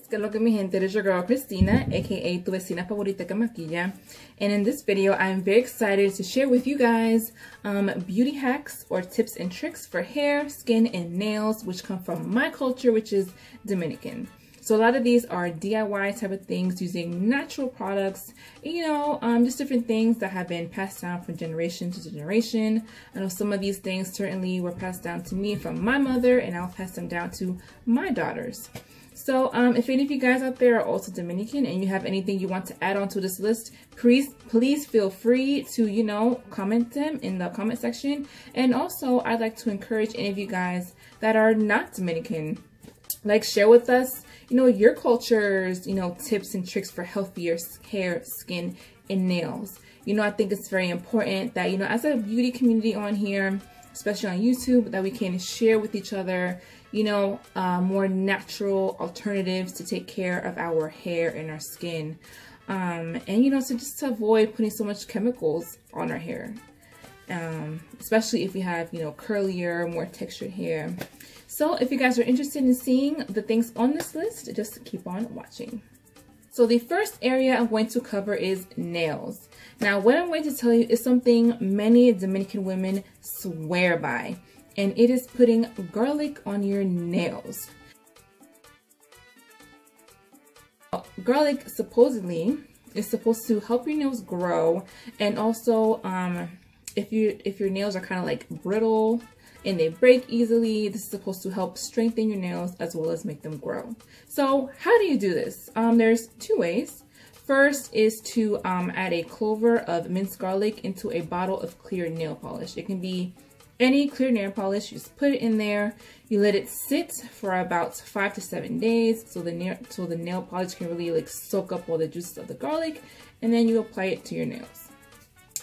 ¿Qué es lo que mi gente? It is your girl Christina, aka Tu Vecina Favorita que Maquilla. And in this video, I'm very excited to share with you guys beauty hacks or tips and tricks for hair, skin, and nails, which come from my culture, which is Dominican. So a lot of these are DIY type of things using natural products, just different things that have been passed down from generation to generation. I know some of these things certainly were passed down to me from my mother, and I'll pass them down to my daughters. So if any of you guys out there are also Dominican and you have anything you want to add on to this list, please feel free to, comment them in the comment section. And also, I'd like to encourage any of you guys that are not Dominican, share with us, your culture's, tips and tricks for healthier hair, skin, and nails. I think it's very important that, as a beauty community on here, especially on YouTube, that we can share with each other, more natural alternatives to take care of our hair and our skin. So just to avoid putting so much chemicals on our hair, especially if we have, curlier, more textured hair. So if you guys are interested in seeing the things on this list, just keep on watching. So the first area I'm going to cover is nails. Now, what I'm going to tell you is something many Dominican women swear by, and it is putting garlic on your nails. Garlic supposedly is supposed to help your nails grow, and also if your nails are kind of like brittle and they break easily, this is supposed to help strengthen your nails as well as make them grow. So how do you do this? There's two ways. First is to add a clover of minced garlic into a bottle of clear nail polish. It can be any clear nail polish. You just put it in there. You let it sit for about 5 to 7 days so the nail polish can really soak up all the juices of the garlic, and then you apply it to your nails.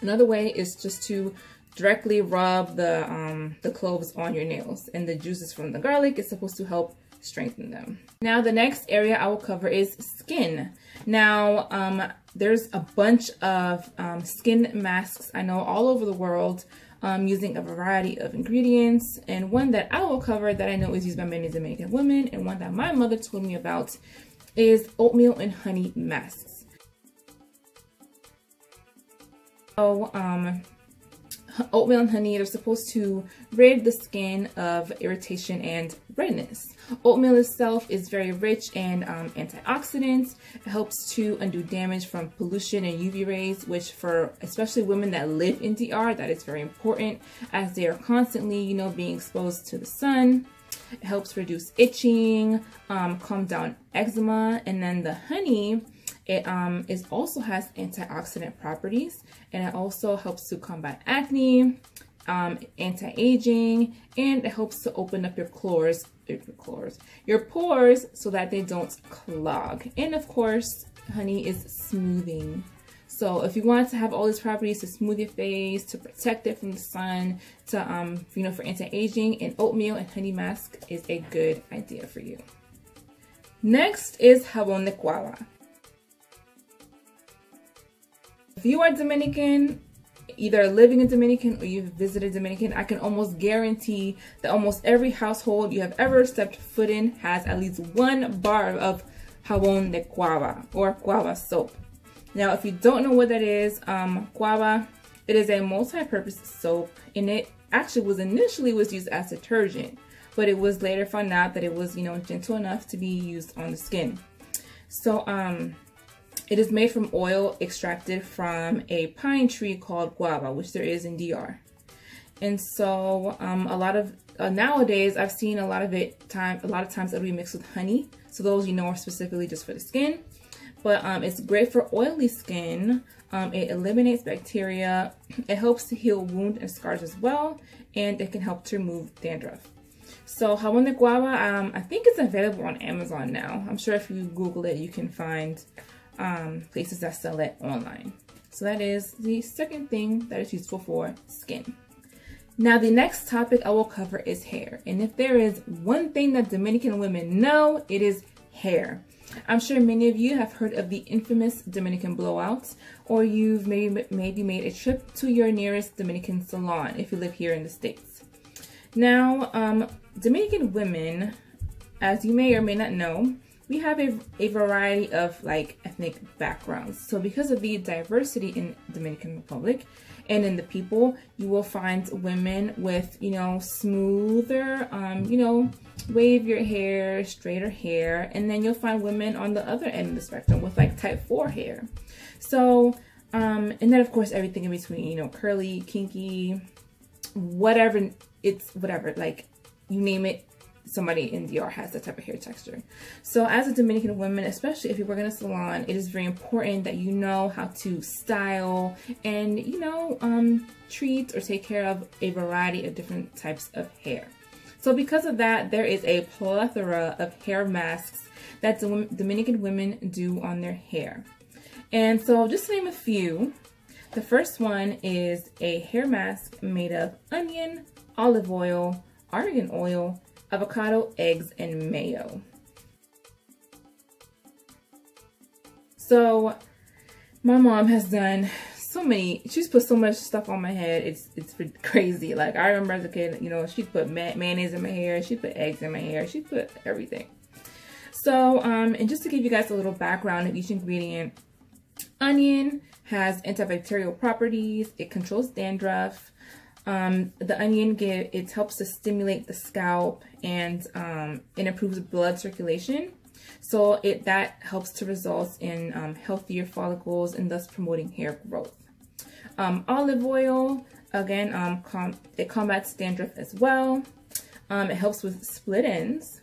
Another way is just to directly rub the cloves on your nails, and the juices from the garlic is supposed to help strengthen them. Now the next area I will cover is skin. Now there's a bunch of skin masks I know all over the world using a variety of ingredients, and one that I will cover that I know is used by many Dominican women, and one that my mother told me about, is oatmeal and honey masks. So oatmeal and honey, they're supposed to rid the skin of irritation and redness. Oatmeal itself is very rich in antioxidants. It helps to undo damage from pollution and UV rays, which for especially women that live in DR, that is very important, as they are constantly, being exposed to the sun. It helps reduce itching, calm down eczema, and then the honey, it also has antioxidant properties, and it also helps to combat acne, anti-aging, and it helps to open up your pores so that they don't clog. And of course, honey is smoothing. So if you want to have all these properties to smooth your face, to protect it from the sun, to for anti-aging, an oatmeal and honey mask is a good idea for you. Next is jabón de guava. If you are Dominican, either living in Dominican or you've visited Dominican, I can almost guarantee that almost every household you have ever stepped foot in has at least one bar of jabón de guava or guava soap. Now, if you don't know what that is, guava, it is a multi-purpose soap, and it actually initially was used as detergent, but it was later found out that it was, gentle enough to be used on the skin. So, it is made from oil extracted from a pine tree called guava, which there is in DR. And so a lot of nowadays I've seen a lot of times it'll be mixed with honey. So those are specifically just for the skin. But it's great for oily skin. It eliminates bacteria. It helps to heal wounds and scars as well, and it can help to remove dandruff. So jabón de guava, I think it's available on Amazon now. I'm sure if you Google it, you can find places that sell it online. So that is the second thing that is useful for skin. Now the next topic I will cover is hair. And if there is one thing that Dominican women know, it is hair. I'm sure many of you have heard of the infamous Dominican blowouts, or you've maybe made a trip to your nearest Dominican salon if you live here in the States. Now, Dominican women, as you may or may not know, we have a variety of like ethnic backgrounds. So because of the diversity in Dominican Republic and in the people, you will find women with, you know, smoother, you know, wave your hair, straighter hair, and then you'll find women on the other end of the spectrum with like type 4 hair. So, and then of course everything in between, you know, curly, kinky, whatever, it's whatever, like you name it, somebody in DR has that type of hair texture. So as a Dominican woman, especially if you work in a salon, it is very important that you know how to style and, you know, treat or take care of a variety of different types of hair. So because of that, there is a plethora of hair masks that Dominican women do on their hair. And so just to name a few, the first one is a hair mask made of onion, olive oil, argan oil, avocado, eggs, and mayo. So my mom has done so many, she's put so much stuff on my head, it's crazy. Like I remember as a kid, you know, she'd put mayonnaise in my hair, she'd put eggs in my hair, she'd put everything. So and just to give you guys a little background of each ingredient, onion has antibacterial properties, it controls dandruff. The onion it helps to stimulate the scalp and it improves blood circulation. So that helps to result in healthier follicles and thus promoting hair growth. Olive oil, again, it combats dandruff as well. It helps with split ends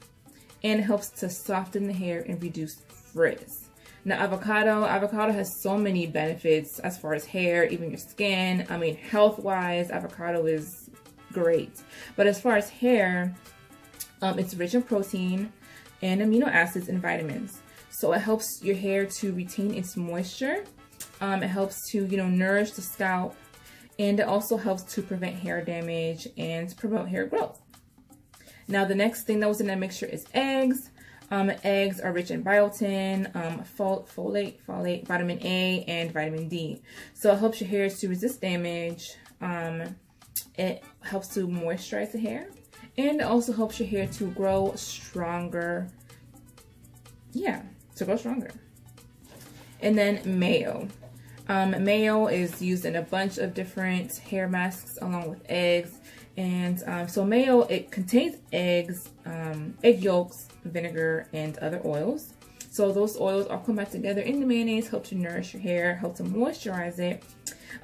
and it helps to soften the hair and reduce frizz. Now avocado has so many benefits as far as hair, even your skin. I mean, health-wise, avocado is great. But as far as hair, it's rich in protein and amino acids and vitamins. So it helps your hair to retain its moisture. It helps to, you know, nourish the scalp, and it also helps to prevent hair damage and promote hair growth. Now the next thing that was in that mixture is eggs. Eggs are rich in biotin, folate, vitamin A, and vitamin D. So it helps your hair to resist damage. It helps to moisturize the hair, and it also helps your hair to grow stronger. Yeah, to grow stronger. And then mayo. Mayo is used in a bunch of different hair masks along with eggs. And so mayo, it contains eggs, egg yolks, vinegar, and other oils. So those oils all come back together in the mayonnaise, help to nourish your hair, help to moisturize it.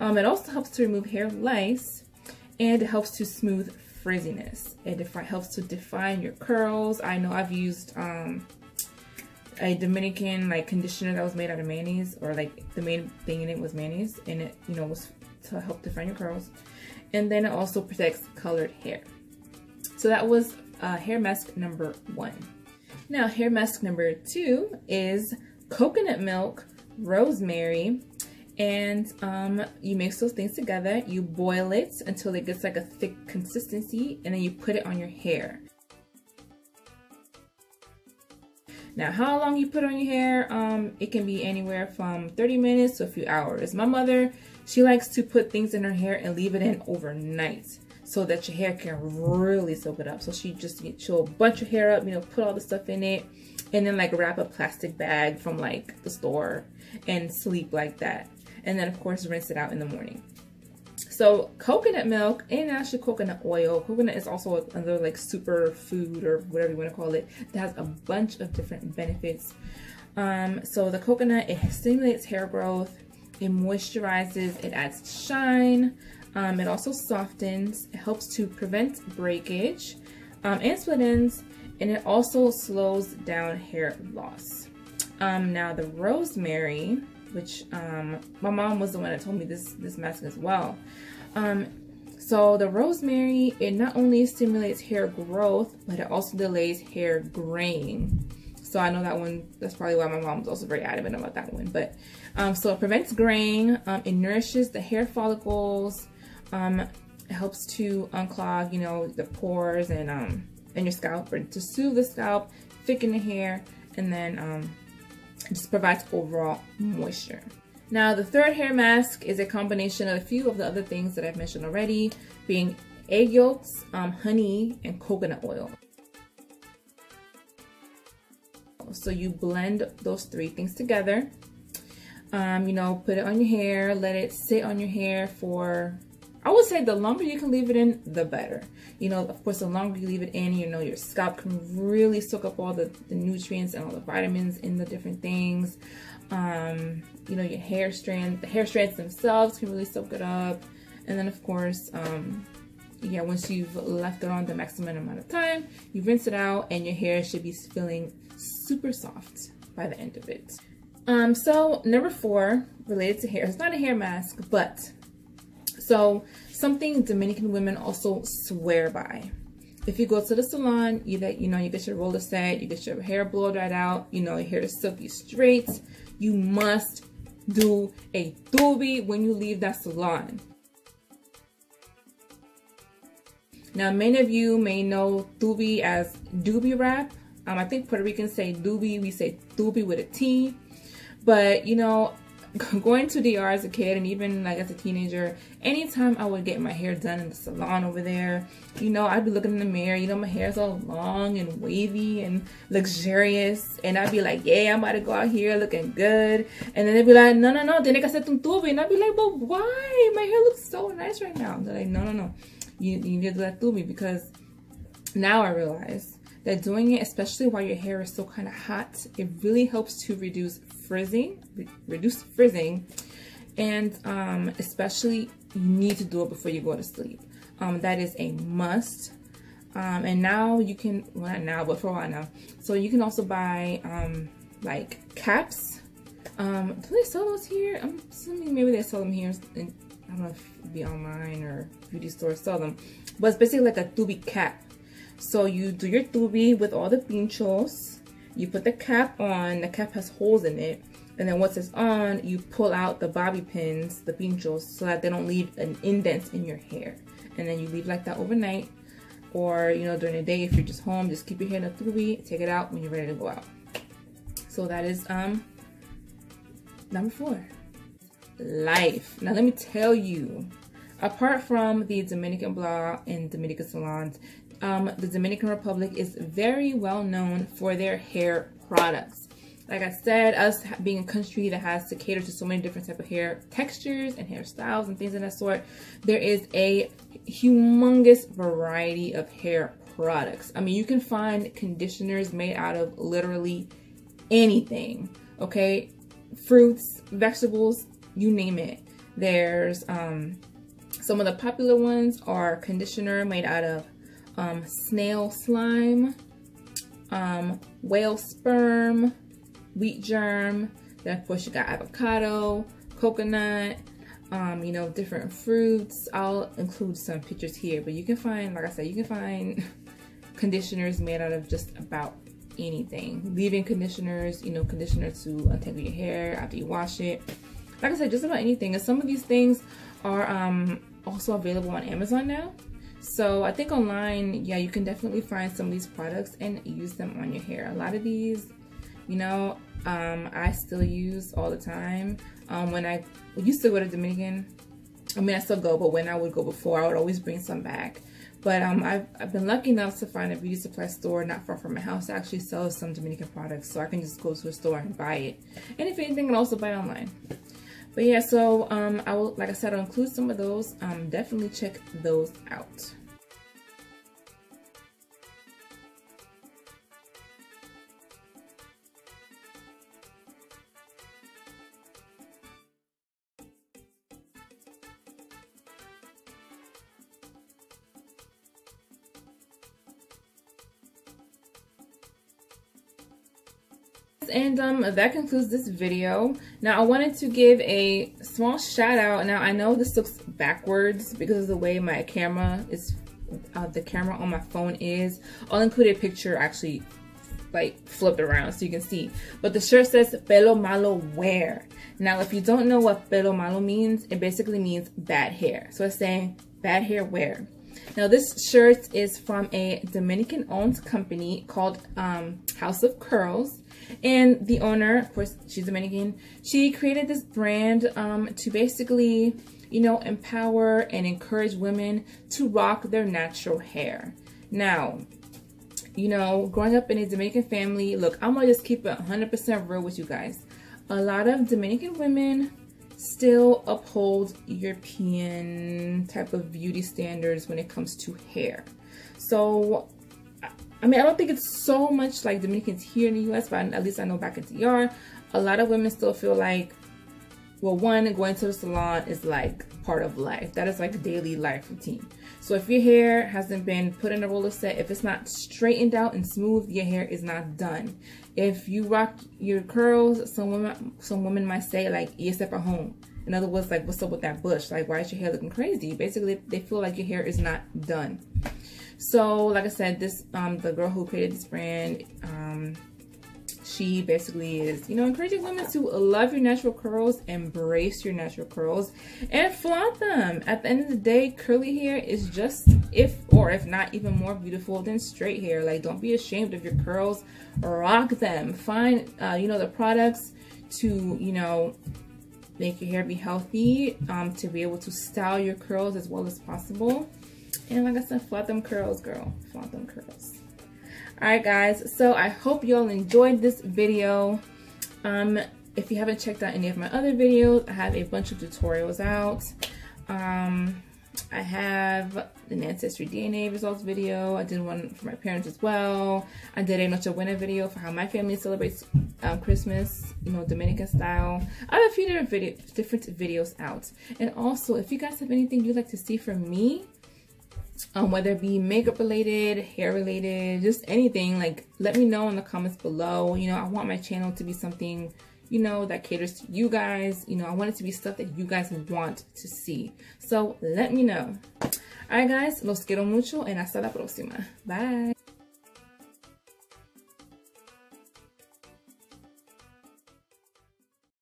It also helps to remove hair lice, and it helps to smooth frizziness. It helps to define your curls. I know I've used a Dominican like conditioner that was made out of mayonnaise, or like the main thing in it was mayonnaise, and it, you know, was to help define your curls. And then it also protects colored hair. So that was hair mask number 1. Now hair mask number 2 is coconut milk, rosemary, and you mix those things together. You boil it until it gets like a thick consistency, and then you put it on your hair. Now how long you put on your hair, it can be anywhere from 30 minutes to a few hours. My mother, she likes to put things in her hair and leave it in overnight so that your hair can really soak it up. So she'll bunch your hair up, you know, put all the stuff in it, and then like wrap a plastic bag from like the store and sleep like that. And then of course rinse it out in the morning. So coconut milk and actually coconut oil. Coconut is also another like super food or whatever you want to call it. It has a bunch of different benefits. So the coconut, it stimulates hair growth, it moisturizes, it adds shine, it also softens, it helps to prevent breakage and split ends, and it also slows down hair loss. Now the rosemary, which my mom was the one that told me this mask as well. So the rosemary, it not only stimulates hair growth, but it also delays hair graying. So I know that one, that's probably why my mom was also very adamant about that one. But so it prevents graying, it nourishes the hair follicles, it helps to unclog, you know, the pores and your scalp, or to soothe the scalp, thicken the hair, and then just provides overall moisture. Now the third hair mask is a combination of a few of the other things that I've mentioned already, being egg yolks, honey, and coconut oil. So you blend those three things together. You know, put it on your hair, let it sit on your hair for, I would say the longer you can leave it in, the better. You know, of course, the longer you leave it in, you know, your scalp can really soak up all the nutrients and all the vitamins in the different things. You know, your hair strands, the hair strands themselves can really soak it up. And then of course, yeah, once you've left it on the maximum amount of time, you rinse it out and your hair should be feeling super soft by the end of it. So number 4, related to hair, it's not a hair mask, but so something Dominican women also swear by. If you go to the salon, you get your roller set, you get your hair blow dried out, you know, your hair is silky straight, you must do a tubi when you leave that salon. Now, many of you may know tubi as doobie wrap. I think Puerto Ricans say doobie, we say tubi with a T. But, you know, going to DR as a kid and even like as a teenager, anytime I would get my hair done in the salon over there, you know, I'd be looking in the mirror, you know, my hair's all long and wavy and luxurious, and I'd be like, yeah, I'm about to go out here looking good. And then they'd be like, no, tiene que hacer un tubi. And I'd be like, but why? My hair looks so nice right now. They're like, no, you need to do that tubi, because now I realize that doing it, especially while your hair is still kind of hot, it really helps to reduce frizzing, and especially you need to do it before you go to sleep. That is a must. And now you can, well, not now, but for a while now. So you can also buy like caps. Do they sell those here? I'm assuming maybe they sell them here. In, I don't know if it'd be online or beauty stores sell them, but it's basically like a tubi cap. So you do your tubi with all the pinchos, you put the cap on, the cap has holes in it, and then once it's on, you pull out the bobby pins, the pinchos, so that they don't leave an indent in your hair. And then you leave like that overnight, or you know, during the day if you're just home, just keep your hair in a tubi, take it out when you're ready to go out. So that is number 4. Life. Now let me tell you, apart from the Dominican blog and Dominican salons, the Dominican Republic is very well known for their hair products. Like I said, us being a country that has to cater to so many different types of hair textures and hairstyles and things of that sort, there is a humongous variety of hair products. I mean, you can find conditioners made out of literally anything, okay? Fruits, vegetables, you name it. There's some of the popular ones are conditioner made out of snail slime, whale sperm, wheat germ. Then of course you got avocado, coconut, you know, different fruits. I'll include some pictures here, but you can find, like I said, you can find conditioners made out of just about anything. Leave-in conditioners, you know, conditioner to untangle your hair after you wash it. Like I said, just about anything. And some of these things are also available on Amazon now. So I think online, yeah, you can definitely find some of these products and use them on your hair. A lot of these, you know, I still use all the time. When I used to go to Dominican, I mean, I still go, but when I would go before, I would always bring some back. But I've been lucky enough to find a beauty supply store not far from my house that actually sells some Dominican products, so I can just go to a store and buy it. And if anything, I can also buy it online. But yeah, so I will, like I said, I'll include some of those. Definitely check those out. And that concludes this video. Now I wanted to give a small shout out. Now I know this looks backwards because of the way my camera is, the camera on my phone is. I'll include a picture actually like flipped around so you can see. But the shirt says Pelo Malo Wear. Now if you don't know what Pelo Malo means, it basically means bad hair. So it's saying bad hair wear. Now this shirt is from a Dominican owned company called House of Curls. And the owner, of course, she's Dominican. She created this brand to basically, you know, empower and encourage women to rock their natural hair. Now, You know, growing up in a Dominican family, look, I'm gonna just keep it 100% real with you guys. A lot of Dominican women still uphold European type of beauty standards when it comes to hair. So, I mean, I don't think it's so much like Dominicans here in the US, but at least I know back in DR, a lot of women still feel like, well, one, going to the salon is like part of life. That is like a daily life routine. So if your hair hasn't been put in a roller set, if it's not straightened out and smooth, your hair is not done. If you rock your curls, some women might say like, you step at home. In other words, like, what's up with that bush? Like, why is your hair looking crazy? Basically, they feel like your hair is not done. So, like I said, this the girl who created this brand, she basically is, you know, encouraging women to love your natural curls, embrace your natural curls, and flaunt them. At the end of the day, curly hair is just, if not even more beautiful than straight hair. Like, don't be ashamed of your curls. Rock them. Find, you know, the products to, you know, make your hair be healthy, to be able to style your curls as well as possible. And like I said, flaunt them curls, girl. Flaunt them curls. Alright guys, so I hope y'all enjoyed this video. If you haven't checked out any of my other videos, I have a bunch of tutorials out. I have an Ancestry DNA results video. I did one for my parents as well. I did a Noche Buena video for how my family celebrates Christmas, you know, Dominican style. I have a few different videos out. And also, if you guys have anything you'd like to see from me, whether it be makeup related, hair related, just anything, like, let me know in the comments below. You know, I want my channel to be something, you know, that caters to you guys. You know, I want it to be stuff that you guys want to see. So let me know. Alright guys, los quiero mucho and hasta la próxima. Bye.